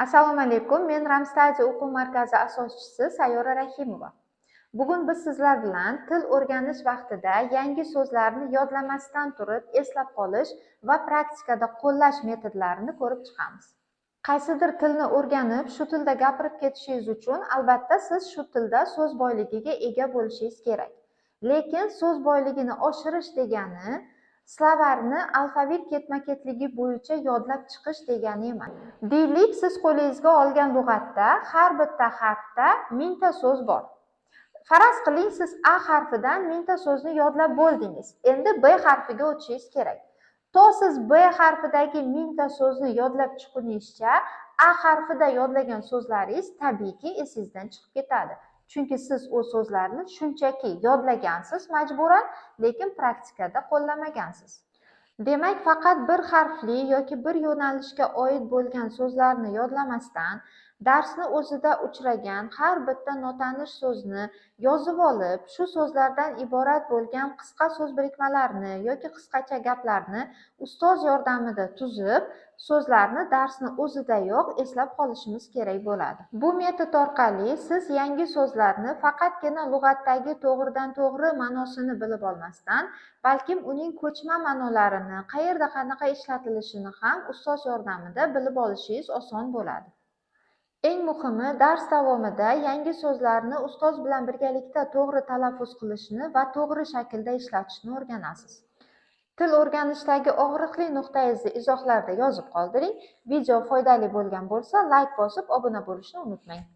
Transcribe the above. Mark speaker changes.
Speaker 1: Assalomu alaykum. Men Ramstaji o'quv markazi asoschisi Sayyora Rahimova. Bugun biz sizlar bilan til o'rganish vaqtida yangi so'zlarni yodlamasdan turib eslab qolish va praktikada qo'llash metodlarini ko'rib chiqamiz. Qaysidir tilni o'rganib, shu tilda gapirib ketishingiz uchun albatta siz shu tilda so'z boyligiga ega bo'lishingiz kerak. Lekin so'z boyligini oshirish degani slovarni alfavit ketma-ketligi bo'yicha yodlab chiqish degani emas. Deylik, siz qo'lingizga olgan lug'atda har bitta harfda mingta so'z bor. Faraz qiling, siz A harfidan mingta so'zni yodlab bo'ldingiz. Endi B harfiga o'tishingiz kerak. To siz B harfidagi mingta so'zni yodlab chiqgunizcha A harfida yodlagan so'zlaringiz tabiiyki esingizdan chiqib ketadi. Chunki siz o so'zlarni shunchaki yodlagansiz majburan, lekin praktikada qo'llamagansiz. Demak, faqat bir harfli yoki bir yo'nalishga oid bo'lgan so'zlarni yodlamasdan, darsni o'zida uchragan har bitta notanish so'zni yozib olib, shu so'zlardan iborat bo'lgan qisqa so'z birikmalarini yoki qisqacha gaplarni ustoz yordamida tuzib, so'zlarni darsni o'zidayoq eslab qolishimiz kerak bo'ladi. Bu metod orqali siz yangi so'zlarni faqatgina lug'atdagi to'g'ridan-to'g'ri ma'nosini bilib olmasdan, balkim uning ko'chma ma'nolarini, qayerda qanaqa ishlatilishini ham ustoz yordamida bilib olishingiz oson bo'ladi. Eng muhimi, dars davomida yangi so'zlarni ustoz bilan birgalikda to'g'ri talaffuz qilishni va to'g'ri shaklda ishlatishni o'rganasiz. Til o'rganishdagi og'riqli nuqtangizni izohlarda yozib qoldiring. Video foydali bo'lgan bo'lsa, like bosib, obuna bo'lishni unutmang.